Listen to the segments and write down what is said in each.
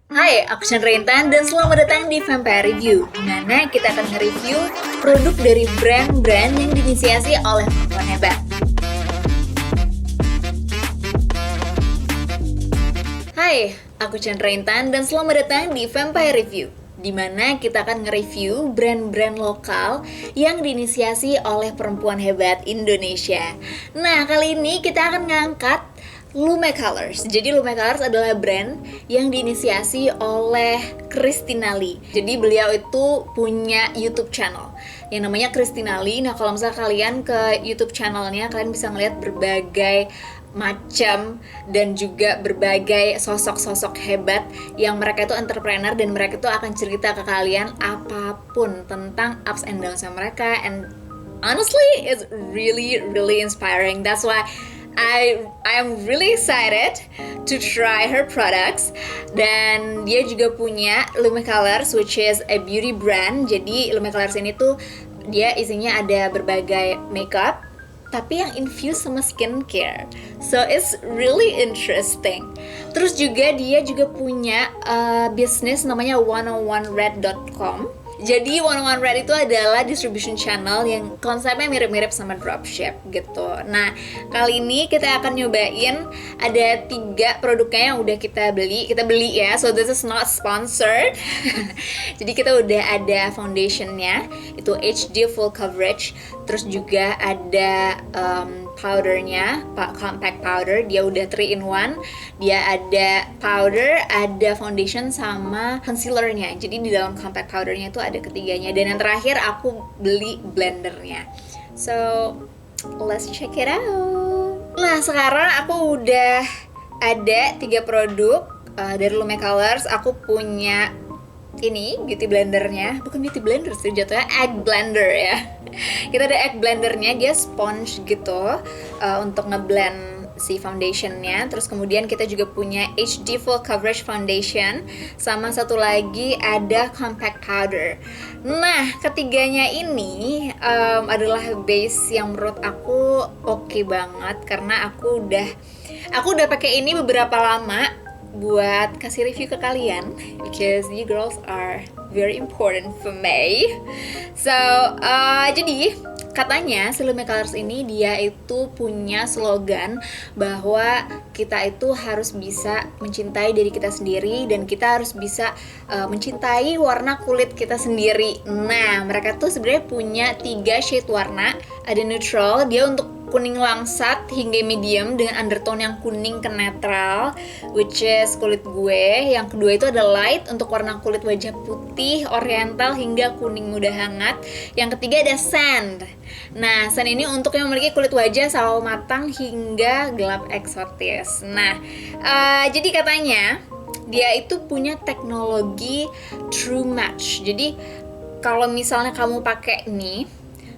Hai, aku Chandra Intan dan selamat datang di Vampire Review, di mana kita akan nge-review produk dari brand-brand yang diinisiasi oleh perempuan hebat. Hai, aku Chandra Intan dan selamat datang di Vampire Review, di mana kita akan nge-review brand-brand lokal yang diinisiasi oleh perempuan hebat Indonesia. Nah, kali ini kita akan ngangkat Lume Colors. Jadi Lume Colors adalah brand yang diinisiasi oleh Christina Lee. Jadi beliau itu punya YouTube channel yang namanya Christina Lee. Nah, kalau misalnya kalian ke YouTube channelnya, kalian bisa ngeliat berbagai macam dan juga berbagai sosok-sosok hebat yang mereka itu entrepreneur dan mereka itu akan cerita ke kalian apapun tentang ups and downs mereka, and honestly it's really inspiring. That's why I am really excited to try her products. Dan dia juga punya Lume Colors, which is a beauty brand. Jadi Lume Colors ini tuh dia isinya ada berbagai makeup tapi yang infused sama skincare, so it's really interesting. Terus juga dia juga punya bisnis namanya 101red.com. Jadi 101 Red itu adalah distribution channel yang konsepnya mirip-mirip sama dropship gitu. Nah, kali ini kita akan nyobain ada 3 produknya yang udah kita beli ya. So this is not sponsored. Jadi kita udah ada foundationnya, itu HD full coverage. Terus juga ada powdernya, compact powder, dia udah 3 in 1. Dia ada powder, ada foundation sama concealernya. Jadi di dalam compact powdernya itu ada ketiganya. Dan yang terakhir aku beli blendernya. So let's check it out. Nah, sekarang aku udah ada 3 produk dari Lume Colors. Aku punya ini beauty blendernya, bukan beauty blender sih jatuhnya, egg blender ya. Kita ada egg blendernya, dia sponge gitu untuk ngeblend si foundationnya. Terus kemudian kita juga punya HD full coverage foundation, sama satu lagi ada compact powder. Nah, ketiganya ini adalah base yang menurut aku oke banget, karena aku udah pakai ini beberapa lama buat kasih review ke kalian, because you girls are very important for me. So jadi katanya si Lume Colors ini dia itu punya slogan bahwa kita itu harus bisa mencintai diri kita sendiri dan kita harus bisa mencintai warna kulit kita sendiri. Nah, mereka tuh sebenarnya punya 3 shade warna. Ada neutral, dia untuk kuning langsat hingga medium dengan undertone yang kuning ke netral, which is kulit gue. Yang kedua itu ada light untuk warna kulit wajah putih, oriental hingga kuning muda hangat. Yang ketiga ada sand. Nah, sand ini untuk yang memiliki kulit wajah sawo matang hingga gelap eksotis. Nah, jadi katanya dia itu punya teknologi true match. Jadi kalau misalnya kamu pakai nih,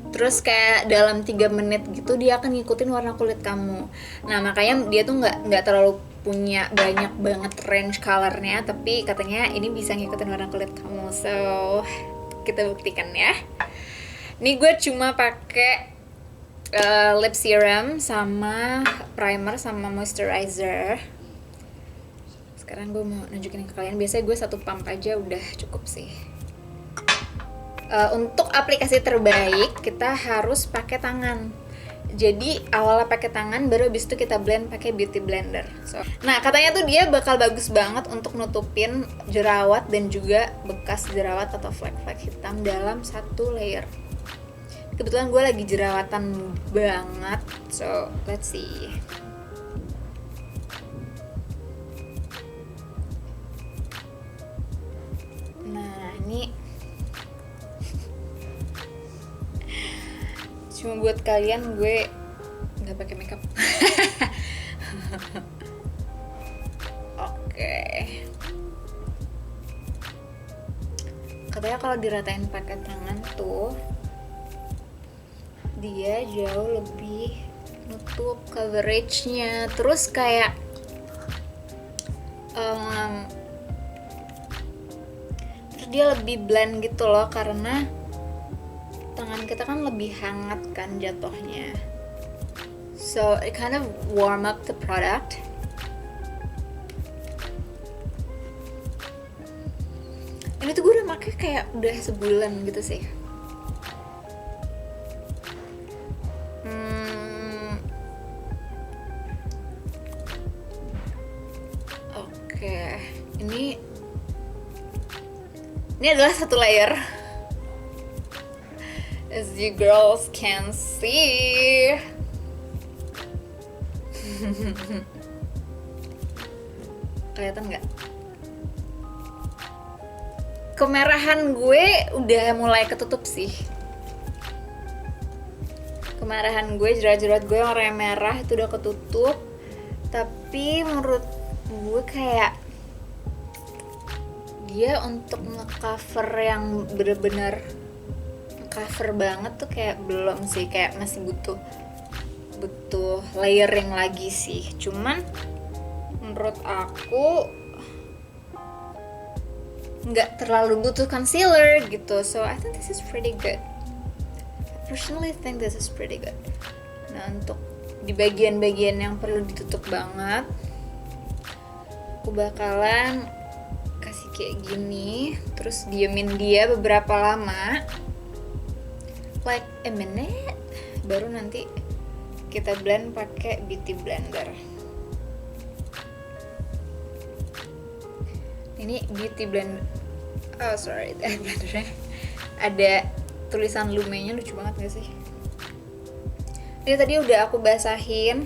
terus kayak dalam 3 menit gitu dia akan ngikutin warna kulit kamu. Nah, makanya dia tuh nggak terlalu punya banyak banget range colornya, tapi katanya ini bisa ngikutin warna kulit kamu. So kita buktikan ya. Ini gue cuma pakai lip serum sama primer sama moisturizer. Sekarang gue mau nunjukin ke kalian. Biasanya gue 1 pump aja udah cukup sih. Untuk aplikasi terbaik kita harus pakai tangan. Jadi awalnya pakai tangan, baru habis itu kita blend pakai beauty blender. Nah, katanya tuh dia bakal bagus banget untuk nutupin jerawat dan juga bekas jerawat atau flek-flek hitam dalam 1 layer. Kebetulan gue lagi jerawatan banget, so let's see. Nah, ini cuma buat kalian, gue nggak pakai makeup. Oke. Katanya kalau diratain pakai tangan tuh dia jauh lebih nutup coveragenya. Terus kayak terus dia lebih blend gitu loh, karena tangan kita kan lebih hangat kan jatuhnya. So it kind of warm up the product. Ini tuh gue udah pakai kayak udah sebulan gitu sih. Oke, ini adalah satu layer. As you girls can see. Kelihatan nggak? Kemerahan gue udah mulai ketutup sih. Kemerahan gue, jerat-jerat gue yang warna merah itu udah ketutup. Tapi menurut gue kayak dia untuk nge-cover yang bener-bener cover banget tuh kayak belum sih, kayak masih butuh layering lagi sih. Cuman menurut aku nggak terlalu butuh concealer gitu, so I think this is pretty good. I personally think this is pretty good. Nah, untuk di bagian-bagian yang perlu ditutup banget, aku bakalan kasih kayak gini, terus diemin dia beberapa lama, like a minute, baru nanti kita blend pakai beauty blender. Ini beauty blender, blendernya ada tulisan Lumenya, lucu banget gak sih? Ini tadi udah aku basahin,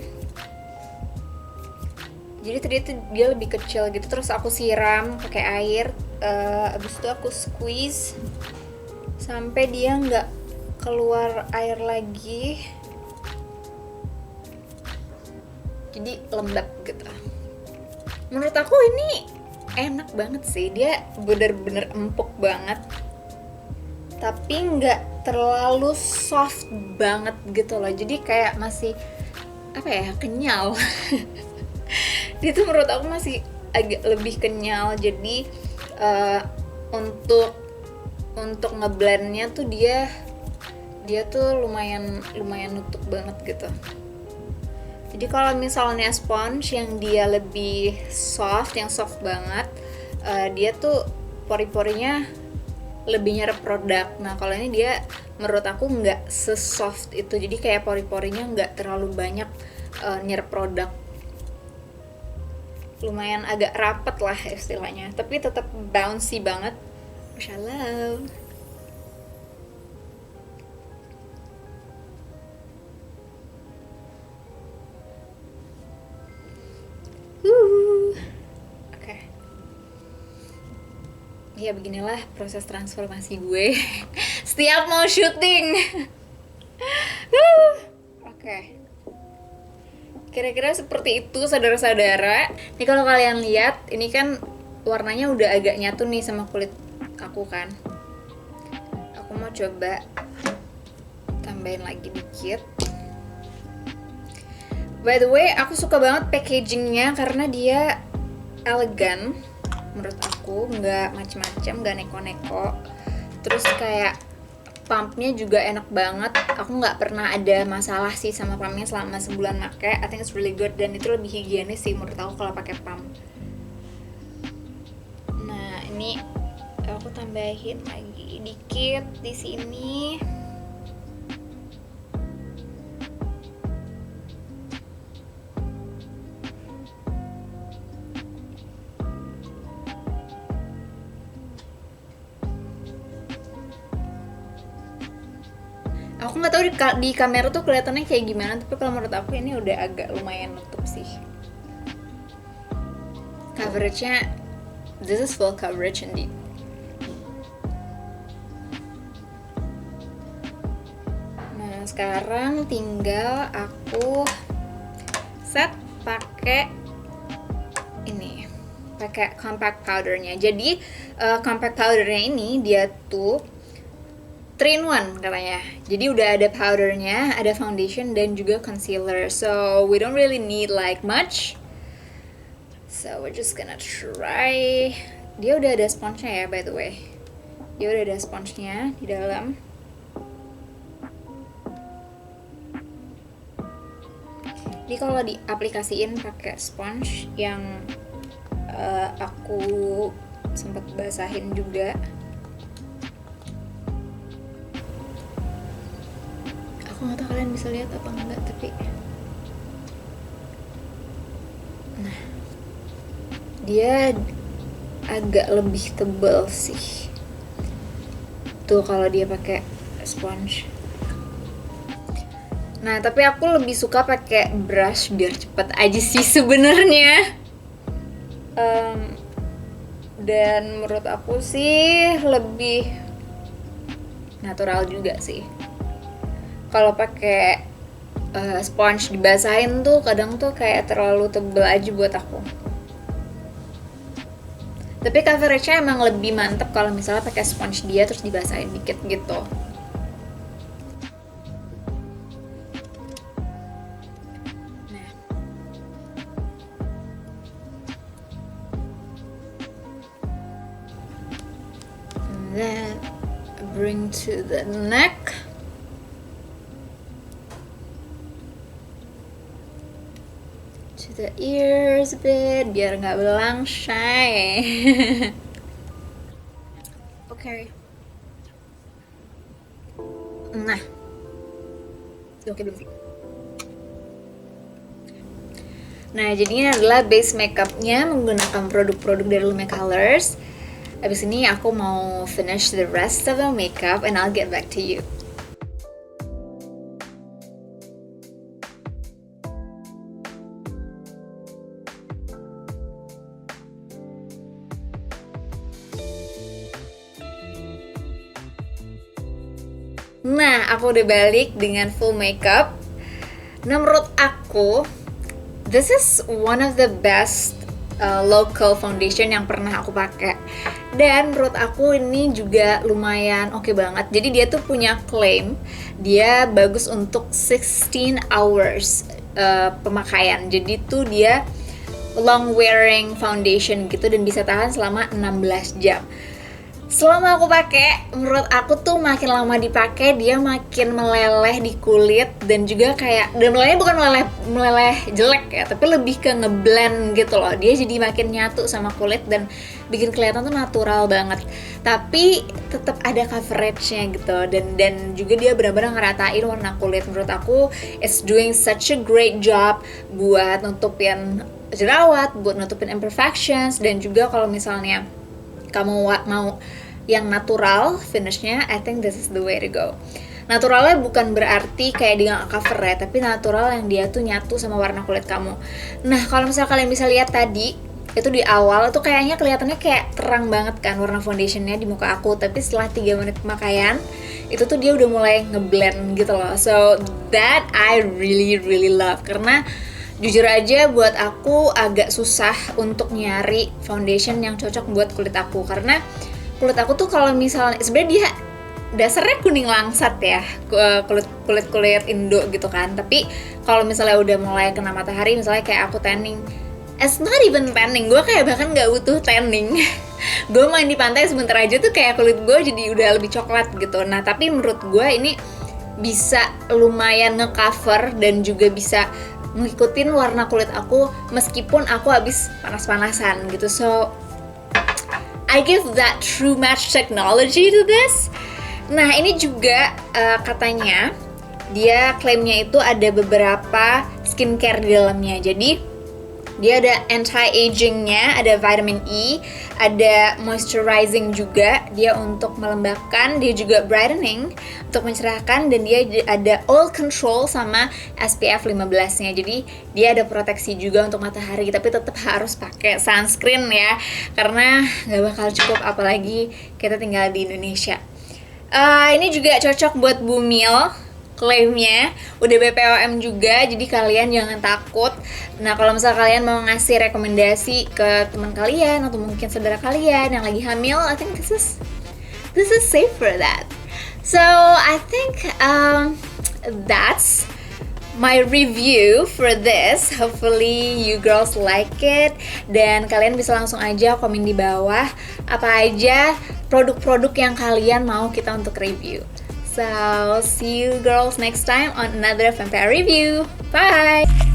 jadi tadi itu dia lebih kecil gitu, terus aku siram pakai air, abis itu aku squeeze sampai dia nggak keluar air lagi, jadi lembab gitu. Menurut aku ini enak banget sih, dia bener-bener empuk banget tapi nggak terlalu soft banget gitu loh, jadi kayak masih apa ya, kenyal. Dia tuh menurut aku masih agak lebih kenyal, jadi untuk ngeblendnya tuh dia tuh lumayan nutup banget gitu. Jadi kalau misalnya sponge yang dia lebih soft, yang soft banget, dia tuh pori-porinya lebih nyerap produk. Nah kalau ini dia menurut aku nggak se-soft itu, jadi kayak pori-porinya nggak terlalu banyak nyerap produk. Lumayan agak rapet lah istilahnya, tapi tetap bouncy banget. Masya Allah. Oke. Ya beginilah proses transformasi gue setiap mau syuting. Oke. Kira-kira seperti itu saudara-saudara. Nih kalau kalian lihat, ini kan warnanya udah agak nyatu nih sama kulit aku kan. Aku mau coba tambahin lagi dikit. By the way, aku suka banget packagingnya karena dia elegan menurut aku, nggak macem-macem, nggak neko-neko. Terus kayak pumpnya juga enak banget. Aku nggak pernah ada masalah sih sama pumpnya selama sebulan pakai. I think it's really good, dan itu lebih higienis sih menurut aku kalau pakai pump. Nah ini aku tambahin lagi dikit di sini. Aku nggak tahu di kamera tuh kelihatannya kayak gimana, tapi kalau menurut aku ini udah agak lumayan nutup sih. Coveragenya, this is full coverage indeed. Nah sekarang tinggal aku set pakai ini, pakai compact powdernya. Jadi compact powdernya ini dia tuh 3-in-1 katanya. Jadi udah ada powdernya, ada foundation, dan juga concealer. So we don't really need like much. So we're just gonna try. Dia udah ada sponge-nya ya by the way. Dia udah ada sponge-nya di dalam. Jadi kalau diaplikasiin pakai sponge yang aku sempat basahin juga. Aku nggak tahu kalian bisa lihat apa enggak, tapi nah, dia agak lebih tebal sih tuh kalau dia pakai sponge. Nah, tapi aku lebih suka pakai brush biar cepet aja sih sebenarnya. Dan menurut aku sih lebih natural juga sih. Kalau pakai sponge dibasahin tuh kadang tuh kayak terlalu tebel aja buat aku. Tapi coveragenya emang lebih mantep kalau misalnya pakai sponge dia terus dibasahin dikit gitu. Then bring to the neck. To the ears a bit biar nggak belang shy. Okay. Nah, oke belum sih? Nah, jadinya adalah base makeupnya menggunakan produk-produk dari Lume Colors. Abis ini aku mau finish the rest of the makeup and I'll get back to you. Nah, aku udah balik dengan full makeup. Nah, menurut aku, this is one of the best local foundation yang pernah aku pakai. Dan menurut aku ini juga lumayan oke banget. Jadi dia tuh punya claim dia bagus untuk 16 hours pemakaian. Jadi tuh dia long wearing foundation gitu dan bisa tahan selama 16 jam. Selama aku pakai, menurut aku tuh makin lama dipakai dia makin meleleh di kulit dan juga kayak, dan meleleh bukan meleleh jelek ya, tapi lebih ke ngeblend gitu loh. Dia jadi makin nyatu sama kulit dan bikin kelihatan tuh natural banget. Tapi tetap ada coveragenya gitu dan juga dia benar-benar ngeratain warna kulit. Menurut aku it's doing such a great job buat nutupin jerawat, buat nutupin imperfections, dan juga kalau misalnya kamu mau yang natural finishnya, I think this is the way to go. Naturalnya bukan berarti kayak dia nggak cover ya, tapi natural yang dia tuh nyatu sama warna kulit kamu. Nah, kalau misalnya kalian bisa lihat tadi, itu di awal itu kayaknya kelihatannya kayak terang banget kan warna foundationnya di muka aku, tapi setelah 3 menit pemakaian, itu tuh dia udah mulai ngeblend gitu loh. So, that I really love, karena jujur aja buat aku agak susah untuk nyari foundation yang cocok buat kulit aku, karena kulit aku tuh kalau misalnya sebenarnya dia dasarnya kuning langsat ya, kulit Indo gitu kan, tapi kalau misalnya udah mulai kena matahari, misalnya kayak aku tanning, it's not even tanning, gue kayak bahkan nggak butuh tanning. Gue main di pantai sebentar aja tuh kayak kulit gue jadi udah lebih coklat gitu. Nah, tapi menurut gue ini bisa lumayan ngecover dan juga bisa ngikutin warna kulit aku meskipun aku habis panas-panasan gitu. So I give that true match technology to this. Nah, ini juga katanya dia klaimnya itu ada beberapa skincare di dalamnya. Jadi dia ada anti-agingnya, ada vitamin E, ada moisturizing juga, dia untuk melembabkan, dia juga brightening untuk mencerahkan, dan dia ada oil control sama SPF 15-nya. Jadi dia ada proteksi juga untuk matahari, tapi tetap harus pakai sunscreen ya, karena nggak bakal cukup apalagi kita tinggal di Indonesia. Ini juga cocok buat bumil, klaimnya udah BPOM juga, jadi kalian jangan takut. Nah, kalau misalnya kalian mau ngasih rekomendasi ke teman kalian atau mungkin saudara kalian yang lagi hamil, I think this is safe for that. So I think that's my review for this. Hopefully you girls like it, dan kalian bisa langsung aja komen di bawah apa aja produk-produk yang kalian mau kita untuk review. So, see you girls next time on another vampire review. Bye!